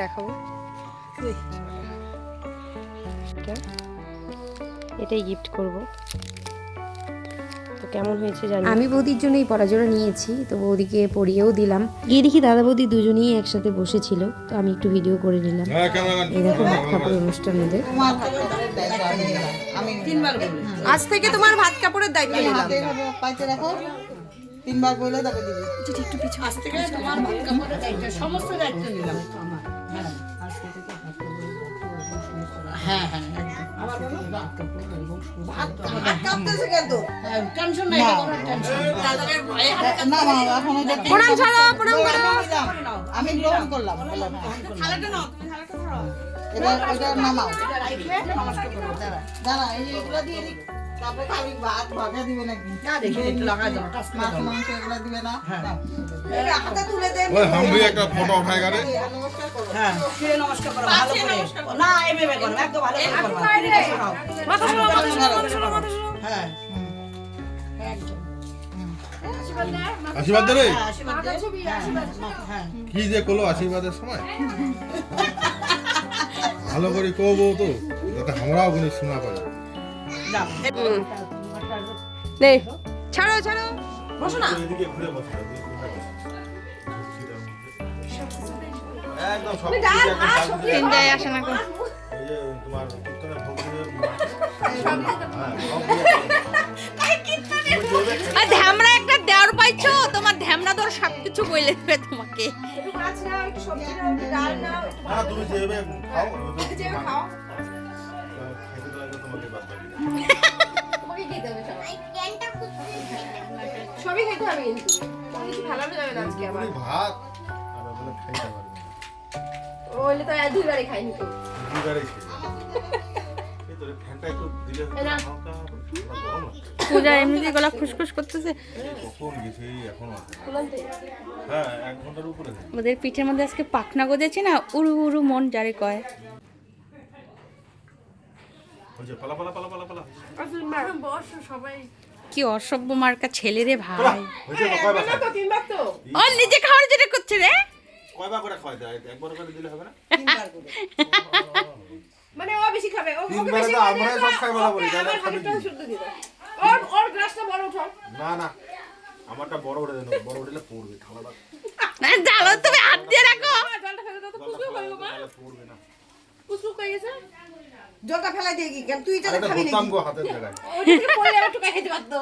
দেখাবো। এটাই গিফট করব। তো কেমন হয়েছে জানি। আমি বৌদির জন্য এই পরাজোড়া নিয়েছি, তো বৌদিকে পরিয়েও দিলাম। গিয়ে দেখি দাদা বৌদি দুজনেই একসাথে বসেছিল, তো আমি একটু ভিডিও করে নিলাম। এই দেখো ভাত কাপড় অনুষ্ঠান ওদের। আজ থেকে তোমার ভাত কাপড়ের দায়িত্ব নিলাম। পাইতে রাখো, 3 বার বলে তবে দিবি। একটু পিছু। আজ থেকে তোমার ভাত কাপড়ের দায়িত্ব, সমস্ত দায়িত্ব নিলাম আমার। হ্যাঁ, আজকে থেকে ভাত কাপড়ের দায়িত্ব এবং সমস্ত। হ্যাঁ হ্যাঁ, আবার বলো ভাত কাপড় এবং ভাত কাপতেছে কেন? টেনশন নাই, কোনো টেনশন দাদার ভয়ে না। না এখন এটা প্রণাম ছাড়ো, প্রণাম করো। আমি গ্রহণ করলাম। থালাটা নাও, তুমি থালাটা ধরো। এটা নামাও, এটা রাইখে নমস্কার করো। দাঁড়া, এইগুলো দিয়ে দিই। তারপরে খালি ভাত ভাজা দিবে নাকি? না দেখি একটু লাগাই দাও, টাচ করে দাও। মাংস এগুলো দিবে না? হ্যাঁ, এই হাতে তুলে দেন। ওই হামরি একটা ফটো উঠায় গারে। নমস্কার করো। হ্যাঁ, কে নমস্কার করো ভালো করে। না, এইভাবে করো, একদম ভালো করে করো। মাথা সরো, মাথা সরো, মাথা সরো, মাথা সরো। হ্যাঁ, আশীর্বাদ দে রে। আশীর্বাদ দে। হ্যাঁ, কি যে করলো আশীর্বাদের সময়। ভালো করে কবো তো, যাতে আমরাও কোনো শোনা পাই। নে ছাড়ো, ছাড়ো, বসো না। এদিকে ঘুরে বসো। একদম সব চিন্তায় আসে না। এই যে তোমার কীর্তনের ভক্তির আর ধ্যামরা একটা দেওয়ার পাইছো, তোমার ধ্যামরা দর সবকিছু বলে দেবে তোমাকে। না তুমি যেভাবে খাও যেভাবে খাও খেতে লাগলে তোমাকে বাদ বাকি তোমাকে খেতে হবে সবই খেতে হবে, কিন্তু কিছু ভালো যাবে না আজকে আবার। ভাত আর বলে খাইতে পারবে না। ওইলে তো দুইবারই খাইনি তো। দুবারই খেয়ে এই তো ফ্যানটা একটু দিলে হালকা গরম লাগছে। পূজা এমনিতেই গলা খুশখুশ করতেছে। কখন গেছে এখনো আছে। হ্যাঁ 1 ঘন্টার উপরে। ওদের পিঠের মধ্যে আজকে পাখনা গজেছে না, উড়ু উড়ু মন যারে কয়। ওই যে পালা পালা পালা পালা পালা। কি অসভ্য মার্কা ছেলে রে ভাই। হইছে তো কয়বার খায়? ও নিজে খাওয়ার জন্য করছে রে। কয়বার করে খাওয়াই দেয়? একবার করে দিলে হবে না? মানে ও বেশি খাবে, ও তিনবারে তো আমরা সব খাই বলা বলি, তাহলে খাবি কি? শুদ্ধ দিবে। ওর গ্লাসটা বড় উঠাও। না না আমারটা বড় করে দেন, বড় উঠলে পড়বে থালাটা। না জানো, তুমি হাত দিয়ে রাখো। জলটা ফেলে দাও তো, গলা কুসুম করবে মা। তাহলে পড়বে না। কুসুম হয়ে গেছে। জলটা ফেলাই দিয়ে কি কেন? তুই এটা আরে খাবি বোতাম নাকি? গো হাতের জায়গায়। ওইদিকে পড়লে আবার টুকা খেতে পারতো।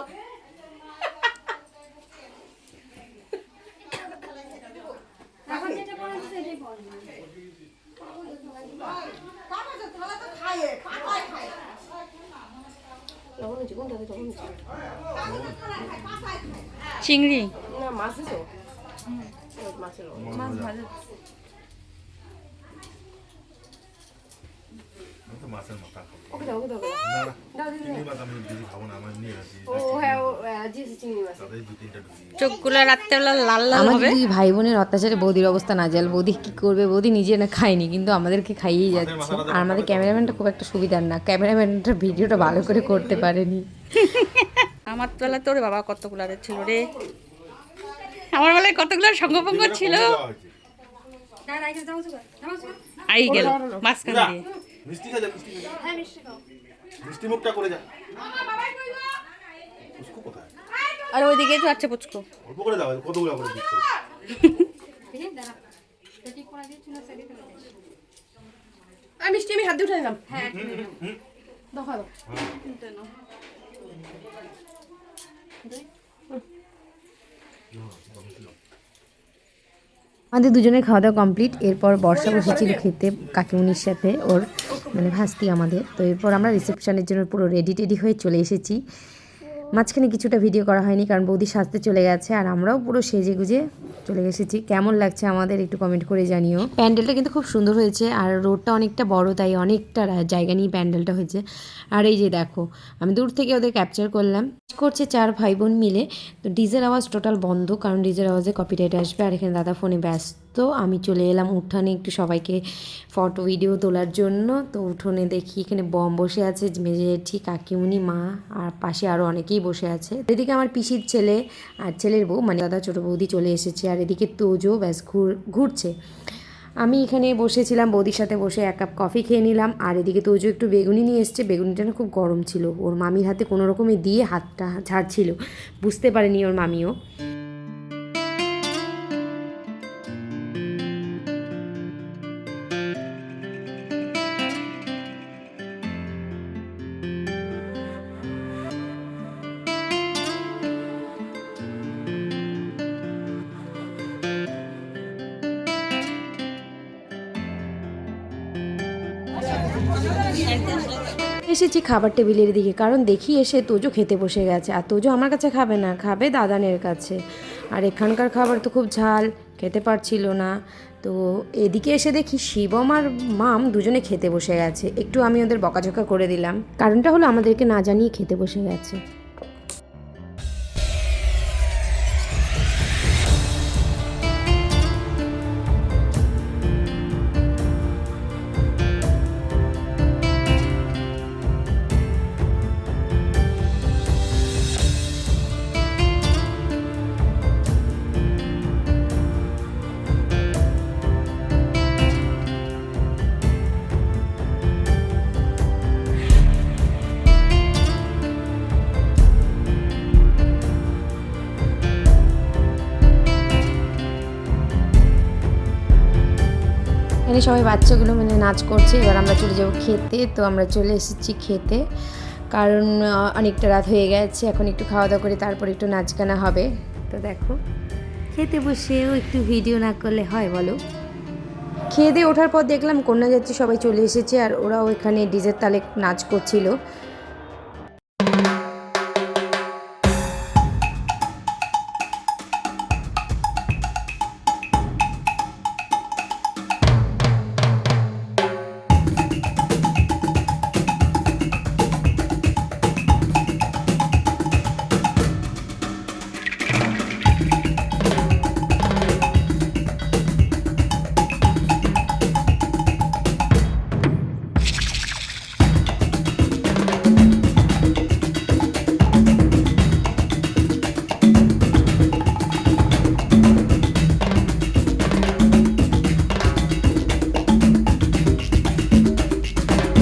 চিংড়ি না, মাছ দিছো? মাছের মাছ ভাজা। আমি তো মাছের মাথা খাবো। ওকে দাও, ওকে দাও। না না চিংড়ি মাছ আমি বেশি খাবো না, আমার নিয়ে আসি। ও হ্যাঁ, ও জি চিংড়ি মাছ। তাদের 2-3টা ঢুকিয়ে। চোখগুলো রাত্রেবেলা লাল লাল হবে। দুই ভাই বোনের অত্যাচারে বৌদির অবস্থা নাজেহাল। বৌদি কি করবে, বৌদি নিজে না খায়নি কিন্তু আমাদেরকে খাইয়েই যাচ্ছে। আর আমাদের ক্যামেরাম্যানটা খুব একটা সুবিধার না, ক্যামেরাম্যানটা ভিডিওটা ভালো করে করতে পারেনি। আমার বেলা তোর বাবা কতগুলো ছিল রে, আমার বেলায় কতগুলো সঙ্গভঙ্গ ছিল। আই গেল মাঝখান দিয়ে। মিষ্টি খা যা, মিষ্টি খা যা। হ্যাঁ মিষ্টি খাও। মিষ্টি মুখটা করে যা। উসকো কোথায়? আর ওইদিকে তো আচ্ছা পুচকো। অল্প করে দাও, কতগুলো করে দিচ্ছে। আমি মিষ্টি আমি হাত দিয়ে উঠে নিলাম। হ্যাঁ দেখাবো। আমাদের দুজনের খাওয়া দাওয়া কমপ্লিট। এরপর বর্ষা বসেছিল খেতে কাকিমুনির সাথে, ওর মানে ভাস্তি আমাদের। তো এরপর আমরা রিসেপশনের জন্য পুরো রেডি টেডি হয়ে চলে এসেছি। মাঝখানে কিছুটা ভিডিও করা হয়নি কারণ বৌদি সাজতে চলে গেছে, আর আমরাও পুরো সেজে গুজে চলে এসেছি। কেমন লাগছে আমাদের একটু কমেন্ট করে জানিও। প্যান্ডেলটা কিন্তু খুব সুন্দর হয়েছে, আর রোডটা অনেকটা বড়, তাই অনেকটা জায়গা নিয়ে প্যান্ডেলটা হয়েছে। আর এই যে দেখো, আমি দূর থেকে ওদের ক্যাপচার করলাম। করছে 4 ভাই বোন মিলে। তো ডিজের আওয়াজ টোটাল বন্ধ, কারণ ডিজের আওয়াজে কপিরাইট আসবে। আর এখানে দাদা ফোনে ব্যস্ত। আমি চলে এলাম উঠানে একটু সবাইকে ফটো ভিডিও তোলার জন্য। তো উঠোনে দেখি এখানে বম বসে আছে, মেজে জেঠি, কাকিমুনি, মা, আর পাশে আরও অনেকেই বসে আছে। এদিকে আমার পিসির ছেলে আর ছেলের বউ মানে দাদা ছোটো বৌদি চলে এসেছে, আর এদিকে তোজো ব্যাস ঘুরছে। আমি এখানে বসেছিলাম বৌদির সাথে বসে 1 কাপ কফি খেয়ে নিলাম। আর এদিকে তোজো একটু বেগুনি নিয়ে এসছে, বেগুনিটা না খুব গরম ছিল, ওর মামির হাতে কোনো রকমে দিয়ে হাতটা ঝাড়ছিল, বুঝতে পারেনি ওর মামিও। এসেছি খাবার টেবিলের দিকে, কারণ দেখি এসে তোজো খেতে বসে গেছে। আর তোজো আমার কাছে খাবে না, খাবে দাদানের কাছে। আর এখানকার খাবার তো খুব ঝাল, খেতে পারছিল না। তো এদিকে এসে দেখি শিবম আর মাম দুজনে খেতে বসে গেছে। একটু আমি ওদের বকাঝকা করে দিলাম, কারণটা হলো আমাদেরকে না জানিয়ে খেতে বসে গেছে। এখানে সবাই বাচ্চাগুলো মানে নাচ করছে। এবার আমরা চলে যাব খেতে। তো আমরা চলে এসেছি খেতে, কারণ অনেকটা রাত হয়ে গেছে। এখন একটু খাওয়া দাওয়া করে তারপর একটু নাচ গানা হবে। তো দেখো, খেতে বসেও একটু ভিডিও না করলে হয় বলো। খেয়ে দিয়ে ওঠার পর দেখলাম কন্যা যাত্রী সবাই চলে এসেছে, আর ওরাও এখানে ডিজের তালে নাচ করছিল।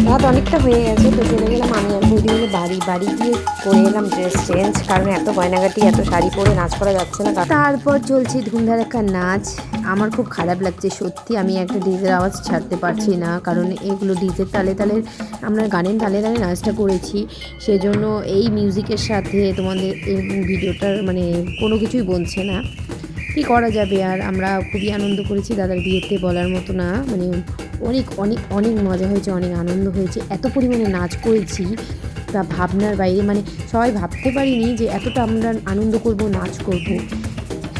রাত অনেকটা হয়ে গেছে, তো চলে গেলাম আমি আর বৌদি মিলে বাড়ি গিয়ে করে এলাম ড্রেস চেঞ্জ, কারণ এত গয়নাগাটি এত শাড়ি পরে নাচ করা যাচ্ছে না। তারপর চলছে ধুমধারাক্কা নাচ। আমার খুব খারাপ লাগছে সত্যি, আমি একটা ডিজের আওয়াজ ছাড়তে পারছি না, কারণ এগুলো ডিজের তালে তালে আমরা গানের তালে তালে নাচটা করেছি, সেজন্য এই মিউজিকের সাথে তোমাদের এই ভিডিওটার মানে কোনো কিছুই বলছে না। কী করা যাবে আর, আমরা খুবই আনন্দ করেছি দাদার বিয়েতে, বলার মতো না। মানে অনেক অনেক অনেক মজা হয়েছে, অনেক আনন্দ হয়েছে, এত পরিমাণে নাচ করেছি তা ভাবনার বাইরে। মানে সবাই ভাবতে পারিনি যে এতটা আমরা আনন্দ করব, নাচ করব।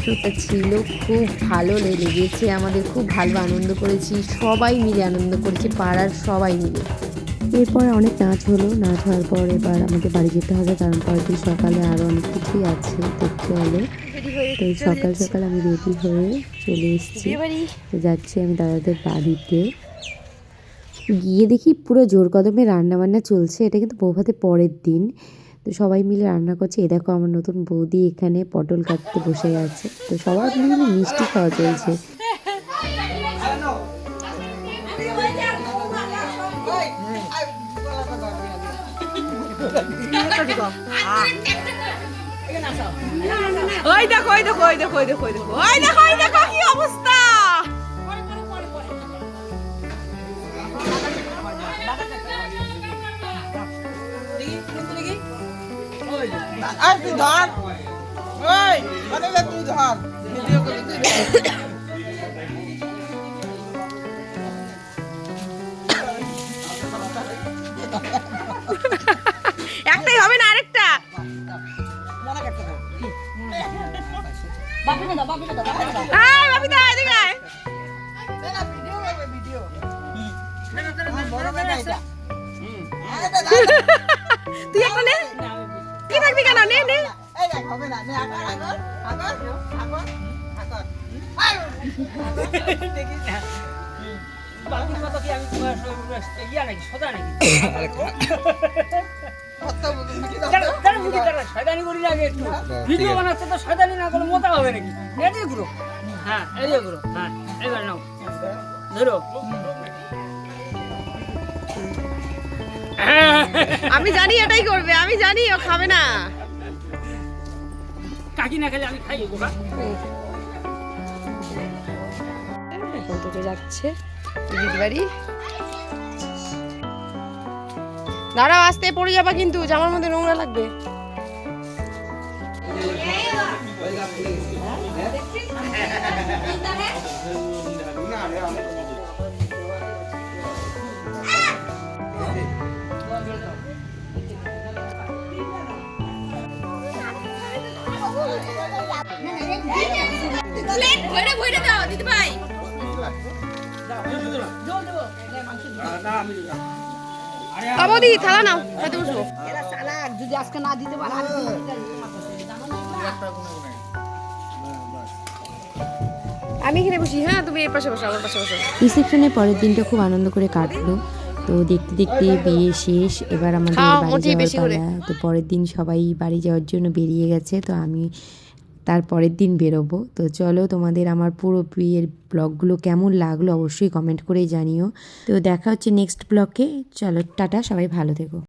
সেটা ছিল খুব ভালো লেগেছে আমাদের, খুব ভালো আনন্দ করেছি, সবাই মিলে আনন্দ করেছি, পাড়ার সবাই মিলে। এরপর অনেক নাচ হলো, নাচ হওয়ার পর এবার আমাদের বাড়ি যেতে হবে, কারণ পরের দিন সকালে আরও অনেক কিছুই আছে দেখতে হলে। তো সকাল সকাল আমি রেডি হয়ে চলে এসেছি, তো যাচ্ছি আমি দাদাদের বাড়িতে। গিয়ে দেখি পুরো জোর কদমে রান্নাবান্না চলছে, এটা কিন্তু বৌভাতের পরের দিন। তো সবাই মিলে রান্না করছে। এ দেখো আমার নতুন বৌদি এখানে পটল কাটতে বসে গেছে, তো সবার মিলে মিষ্টি খাওয়া চলছে। ওই দেখো ওই দেখো ওই দেখো ওই দেখো ওই দেখো ওই দেখো ওই দেখো কি অবস্থা। তুই ধর, ওই মানে তুই ধর ভিডিও করে তুই একটাই হবে না আরেকটা। আয় বাপি দা এদিকে আয়। তুই একটা নে, কি থাকবি কেন, নে নে। ভিডিও বানাচ্ছে তো শয়তানি না করলে মোটা হবে নাকি? এদিকে ঘুরো, হ্যাঁ এদিকে ঘুরো, হ্যাঁ এবার নাও আমি জানি এটাই করবে, আমি জানি ও খাবে না। কাকি না খেলে আমি খাই গোকা। এখন তো যাচ্ছে দিদির বাড়ি। দাঁড়াও, আসতে পড়ে যাবা কিন্তু, জামার মধ্যে নোংরা লাগবে। বৌদি থালা নাও, খেতে বসবো। যদি আজকে না দিতে পারে আমি এখানে বসি, হ্যাঁ তুমি এর পাশে বসো, আমার পাশে বসো। রিসেপশনের পরের দিনটা খুব আনন্দ করে কাটলো। তো দেখতে দেখতে বিয়ে শেষ, এবার আমাদের খাও, বাড়ি মোটেই বেশি যাওয়ার করে। পালা। তো পরের দিন সবাই বাড়ি যাওয়ার জন্য বেরিয়ে গেছে, তো আমি তার পরের দিন বেরোবো। তো চলো, তোমাদের আমার পুরো বিয়ের ব্লগগুলো কেমন লাগলো অবশ্যই কমেন্ট করে জানিও। তো দেখা হচ্ছে নেক্সট ব্লগে। চলো টাটা, সবাই ভালো থেকো।